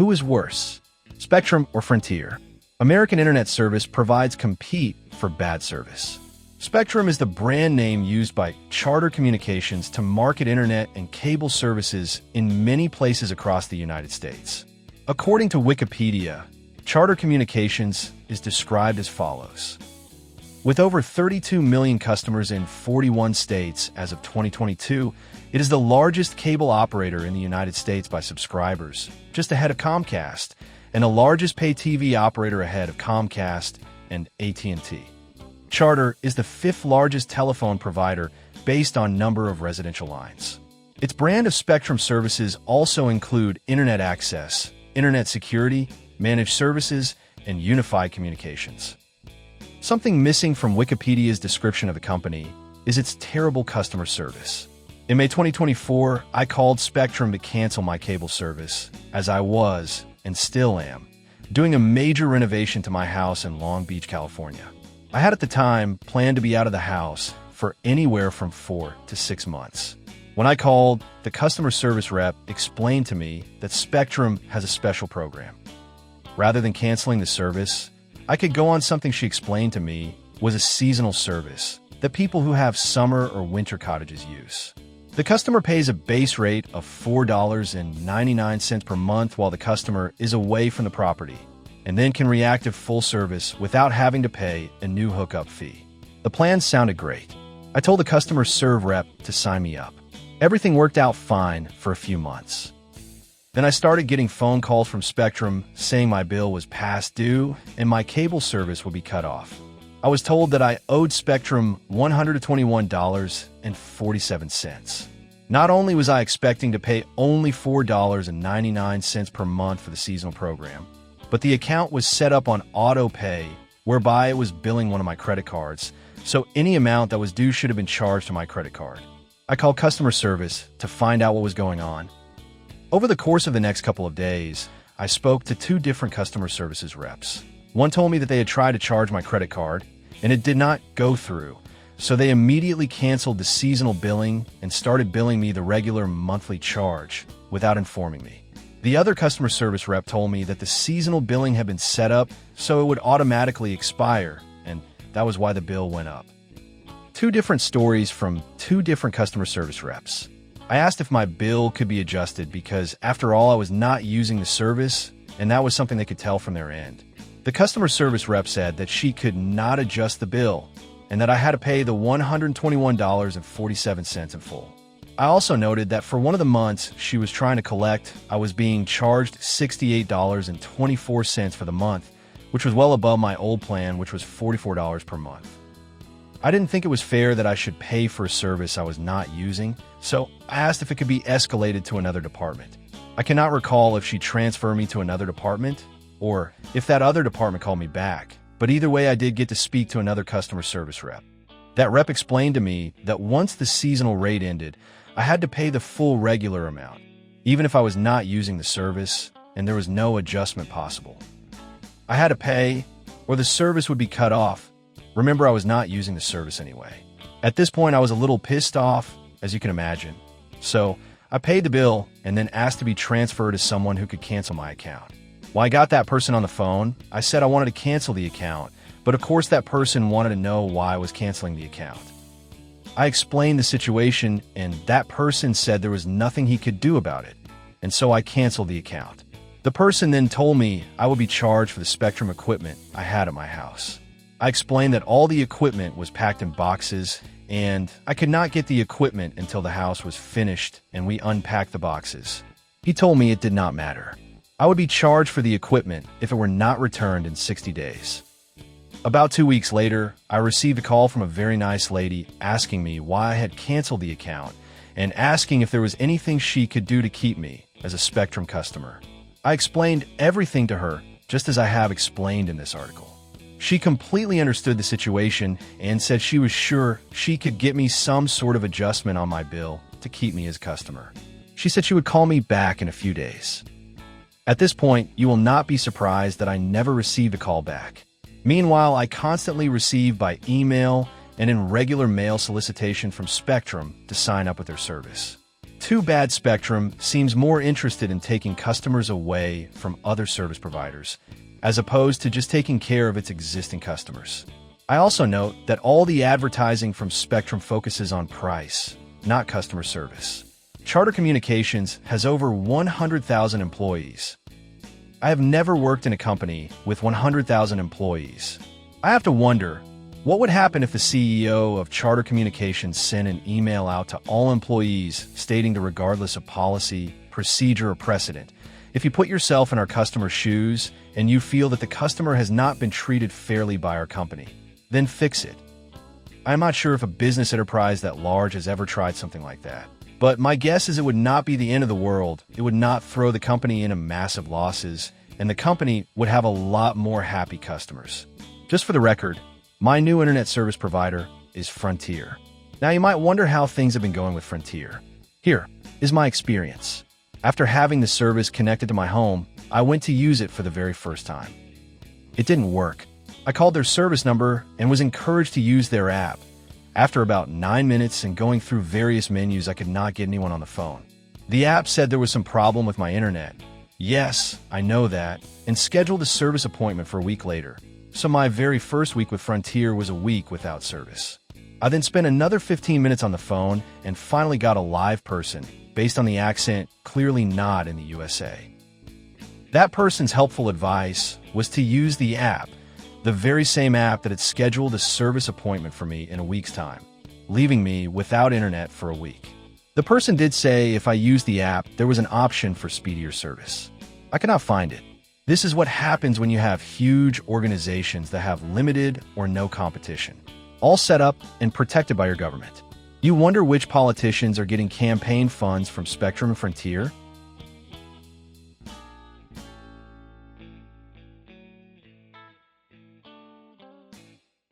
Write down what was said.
Who is worse, Spectrum or Frontier? American Internet Service provides compete for bad service. Spectrum is the brand name used by Charter Communications to market internet and cable services in many places across the United States. According to Wikipedia, Charter Communications is described as follows. With over 32 million customers in 41 states as of 2022, it is the largest cable operator in the United States by subscribers, just ahead of Comcast, and the largest pay TV operator ahead of Comcast and AT&T. Charter is the fifth largest telephone provider based on number of residential lines. Its brand of Spectrum services also include internet access, internet security, managed services, and unified communications. Something missing from Wikipedia's description of the company is its terrible customer service. In May 2024, I called Spectrum to cancel my cable service, as I was, and still am, doing a major renovation to my house in Long Beach, California. I had at the time planned to be out of the house for anywhere from 4 to 6 months. When I called, the customer service rep explained to me that Spectrum has a special program. Rather than canceling the service, I could go on something she explained to me was a seasonal service that people who have summer or winter cottages use. The customer pays a base rate of $4.99 per month while the customer is away from the property, and then can reactive full service without having to pay a new hookup fee. The plan sounded great. I told the customer serve rep to sign me up. Everything worked out fine for a few months. Then I started getting phone calls from Spectrum saying my bill was past due and my cable service would be cut off. I was told that I owed Spectrum $121.47. Not only was I expecting to pay only $4.99 per month for the seasonal program, but the account was set up on auto pay, whereby it was billing one of my credit cards, so any amount that was due should have been charged to my credit card. I called customer service to find out what was going on. Over the course of the next couple of days, I spoke to 2 different customer services reps. One told me that they had tried to charge my credit card, and it did not go through, so they immediately canceled the seasonal billing and started billing me the regular monthly charge without informing me. The other customer service rep told me that the seasonal billing had been set up so it would automatically expire, and that was why the bill went up. 2 different stories from 2 different customer service reps. I asked if my bill could be adjusted because, after all, I was not using the service, and that was something they could tell from their end. The customer service rep said that she could not adjust the bill and that I had to pay the $121.47 in full. I also noted that for one of the months she was trying to collect, I was being charged $68.24 for the month, which was well above my old plan, which was $44 per month. I didn't think it was fair that I should pay for a service I was not using, so I asked if it could be escalated to another department. I cannot recall if she transferred me to another department or if that other department called me back, but either way I did get to speak to another customer service rep. That rep explained to me that once the seasonal rate ended, I had to pay the full regular amount, even if I was not using the service and there was no adjustment possible. I had to pay, or the service would be cut off. Remember, I was not using the service anyway. At this point, I was a little pissed off, as you can imagine. So I paid the bill and then asked to be transferred to someone who could cancel my account. When I got that person on the phone, I said I wanted to cancel the account, but of course that person wanted to know why I was canceling the account. I explained the situation, and that person said there was nothing he could do about it, and so I canceled the account. The person then told me I would be charged for the Spectrum equipment I had at my house. I explained that all the equipment was packed in boxes, and I could not get the equipment until the house was finished and we unpacked the boxes. He told me it did not matter. I would be charged for the equipment if it were not returned in 60 days. About 2 weeks later, I received a call from a very nice lady asking me why I had canceled the account and asking if there was anything she could do to keep me as a Spectrum customer. I explained everything to her, just as I have explained in this article. She completely understood the situation and said she was sure she could get me some sort of adjustment on my bill to keep me as a customer. She said she would call me back in a few days. At this point, you will not be surprised that I never received a call back. Meanwhile, I constantly receive by email and in regular mail solicitation from Spectrum to sign up with their service. Too bad Spectrum seems more interested in taking customers away from other service providers, as opposed to just taking care of its existing customers. I also note that all the advertising from Spectrum focuses on price, not customer service. Charter Communications has over 100,000 employees. I have never worked in a company with 100,000 employees. I have to wonder, what would happen if the CEO of Charter Communications sent an email out to all employees stating that regardless of policy, procedure, or precedent, if you put yourself in our customer's shoes and you feel that the customer has not been treated fairly by our company, then fix it. I'm not sure if a business enterprise that large has ever tried something like that. But my guess is it would not be the end of the world. It would not throw the company into massive losses, and the company would have a lot more happy customers. Just for the record, my new internet service provider is Frontier. Now you might wonder how things have been going with Frontier. Here is my experience. After having the service connected to my home, I went to use it for the very first time. It didn't work. I called their service number and was encouraged to use their app. After about 9 minutes and going through various menus, I could not get anyone on the phone. The app said there was some problem with my internet. Yes, I know that, and scheduled a service appointment for a week later. So my very first week with Frontier was a week without service. I then spent another 15 minutes on the phone and finally got a live person, based on the accent clearly not in the USA. That person's helpful advice was to use the app, the very same app that had scheduled a service appointment for me in a week's time, leaving me without internet for a week. The person did say if I used the app, there was an option for speedier service. I could not find it. This is what happens when you have huge organizations that have limited or no competition, all set up and protected by your government. You wonder which politicians are getting campaign funds from Spectrum and Frontier?